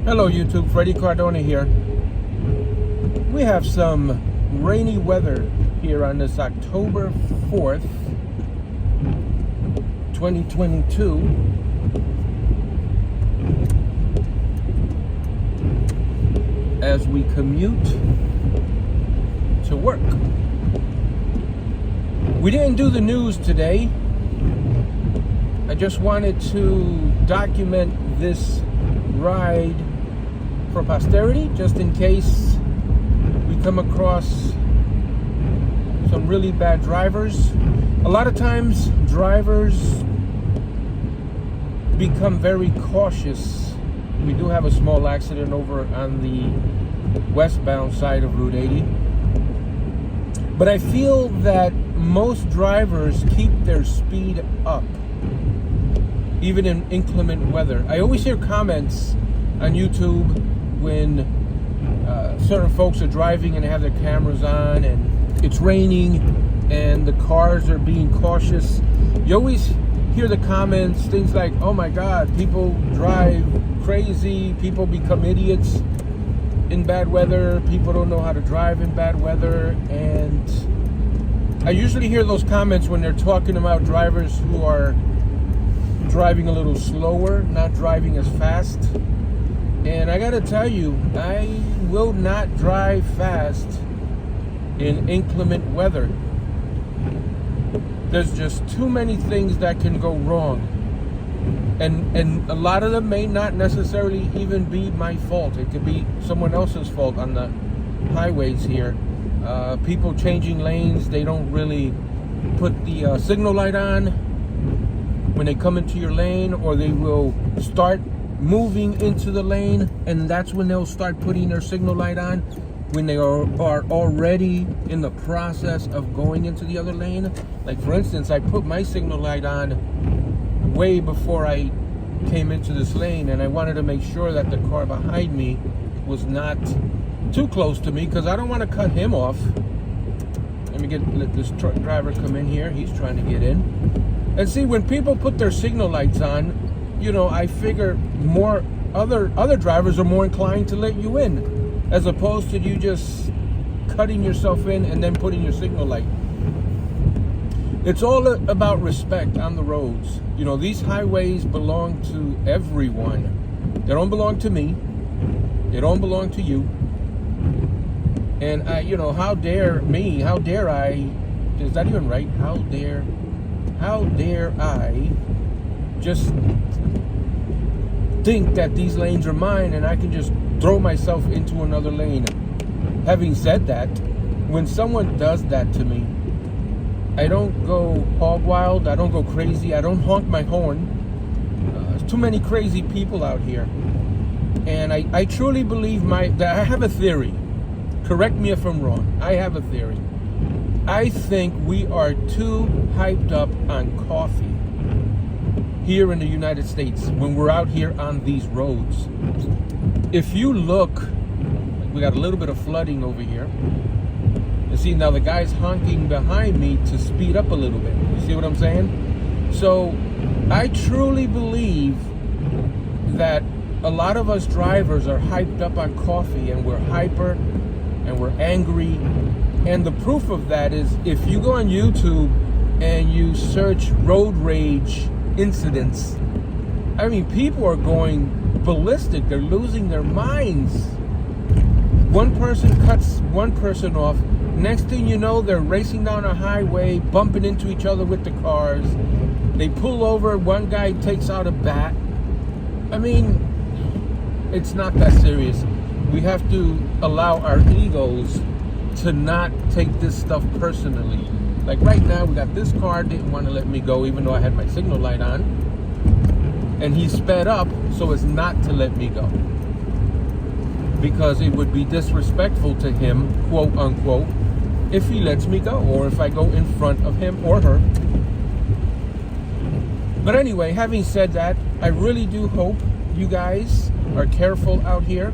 Hello YouTube, Freddy Cardona here. We have some rainy weather here on this October 4th, 2022. As we commute to work. We didn't do the news today. I just wanted to document this ride for posterity, just in case we come across some really bad drivers. A lot of times drivers become very cautious. We do have a small accident over on the westbound side of Route 80, but I feel that most drivers keep their speed up even in inclement weather. I always hear comments on YouTube when certain folks are driving and they have their cameras on and it's raining and the cars are being cautious. You always hear the comments, things like, oh my God, people drive crazy, people become idiots in bad weather, people don't know how to drive in bad weather. And I usually hear those comments when they're talking about drivers who are driving a little slower, not driving as fast. And I gotta tell you, I will not drive fast in inclement weather. There's just too many things that can go wrong. And a lot of them may not necessarily even be my fault. It could be someone else's fault on the highways here. People changing lanes, they don't really put the signal light on when they come into your lane, or they will start moving into the lane and that's when they'll start putting their signal light on when they are already in the process of going into the other lane. Like for instance, I put my signal light on way before I came into this lane, and I wanted to make sure that the car behind me was not too close to me because I don't want to cut him off. Let me let this truck driver come in here. He's trying to get in. And see, when people put their signal lights on, you know, I figure more other drivers are more inclined to let you in, as opposed to you just cutting yourself in and then putting your signal light. It's all about respect on the roads. You know, these highways belong to everyone. They don't belong to me. They don't belong to you. And you know, how dare me? How dare I? Is that even right? How dare I just think that these lanes are mine and I can just throw myself into another lane? Having said that, when someone does that to me, I don't go hog wild, I don't go crazy, I don't honk my horn. There's too many crazy people out here. And I truly believe that I have a theory. Correct me if I'm wrong. I have a theory. I think we are too hyped up on coffee here in the United States when we're out here on these roads. If you look, we got a little bit of flooding over here. You see, now the guy's honking behind me to speed up a little bit. You see what I'm saying? So I truly believe that a lot of us drivers are hyped up on coffee, and we're hyper and we're angry. And the proof of that is if you go on YouTube and you search road rage incidents, I mean, people are going ballistic. They're losing their minds. One person cuts one person off. Next thing you know, they're racing down a highway, bumping into each other with the cars. They pull over. One guy takes out a bat. I mean, it's not that serious. We have to allow our egos to not take this stuff personally. Like right now, we got this car didn't want to let me go even though I had my signal light on, and he sped up so as not to let me go because it would be disrespectful to him, quote unquote, if he lets me go or if I go in front of him or her. But anyway, having said that, I really do hope you guys are careful out here.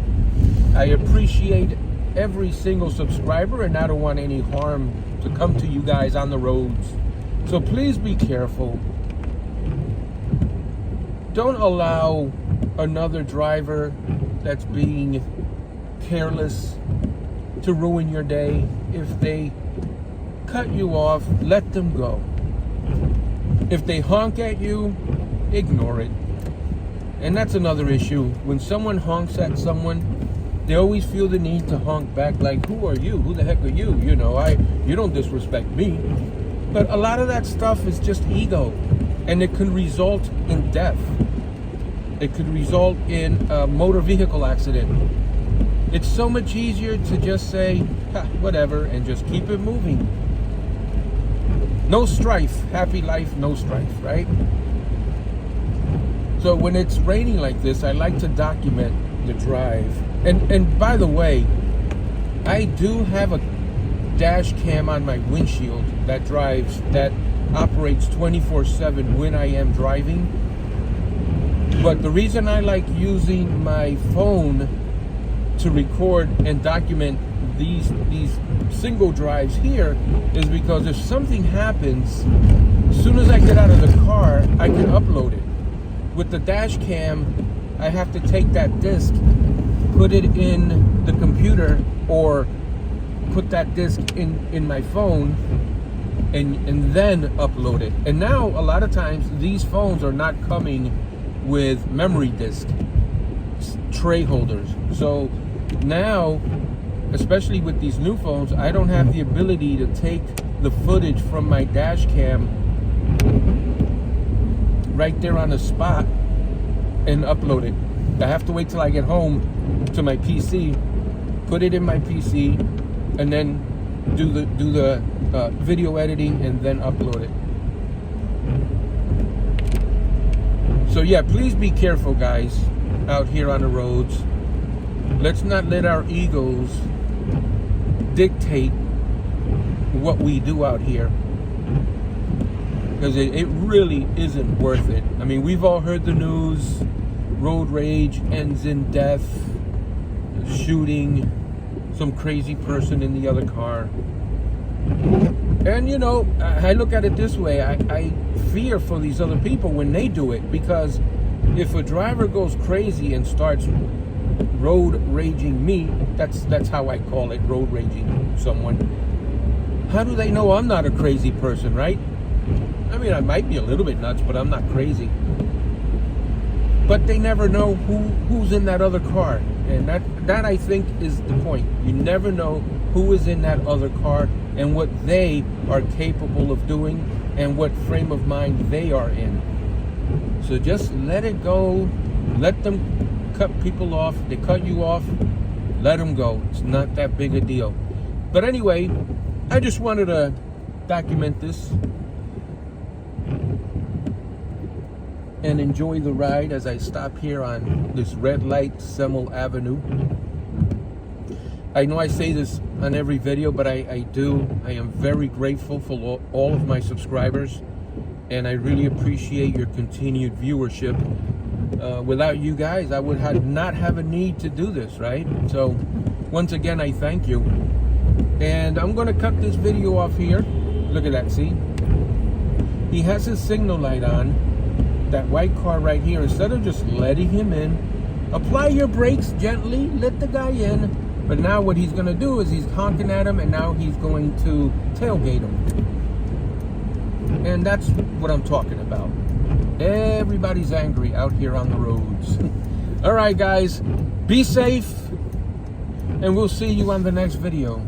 I appreciate every single subscriber, and I don't want any harm to come to you guys on the roads. So please be careful. Don't allow another driver that's being careless to ruin your day. If they cut you off, let them go. If they honk at you, ignore it. And that's another issue. When someone honks at someone, they always feel the need to honk back like, who are you? Who the heck are you? You know, you don't disrespect me. But a lot of that stuff is just ego. And it can result in death. It could result in a motor vehicle accident. It's so much easier to just say, whatever, and just keep it moving. No strife. Happy life, no strife, right? So when it's raining like this, I like to document the drive. And by the way, I do have a dash cam on my windshield that operates 24/7 when I am driving. But the reason I like using my phone to record and document these single drives here is because if something happens, as soon as I get out of the car, I can upload it. With the dash cam, I have to take that disc, put it in the computer, or put that disc in my phone, and then upload it. And now, a lot of times, these phones are not coming with memory disc tray holders. So now, especially with these new phones, I don't have the ability to take the footage from my dash cam right there on the spot and upload it. I have to wait till I get home to my PC, put it in my PC, and then do the video editing and then upload it. So yeah, please be careful, guys, out here on the roads. Let's not let our egos dictate what we do out here, because it really isn't worth it. I mean, we've all heard the news. Road rage ends in death, shooting, some crazy person in the other car. And you know, I look at it this way. I fear for these other people when they do it, because if a driver goes crazy and starts road raging me, that's how I call it, road raging someone. How do they know I'm not a crazy person, right? I mean, I might be a little bit nuts, but I'm not crazy. But they never know who's in that other car. And that I think is the point. You never know who is in that other car and what they are capable of doing and what frame of mind they are in. So just let it go. Let them cut people off. They cut you off. Let them go. It's not that big a deal. But anyway, I just wanted to document this and enjoy the ride as I stop here on this red light, Semmel Avenue. I know I say this on every video, but I do. I am very grateful for all of my subscribers, and I really appreciate your continued viewership. Without you guys, I would not have a need to do this, right? So, once again, I thank you. And I'm going to cut this video off here. Look at that, see? He has his signal light on. That white car right here. Instead of just letting him in, apply your brakes gently, let the guy in. But now what he's going to do is he's honking at him, and now he's going to tailgate him. And that's what I'm talking about. Everybody's angry out here on the roads. All right, guys, be safe, and we'll see you on the next video.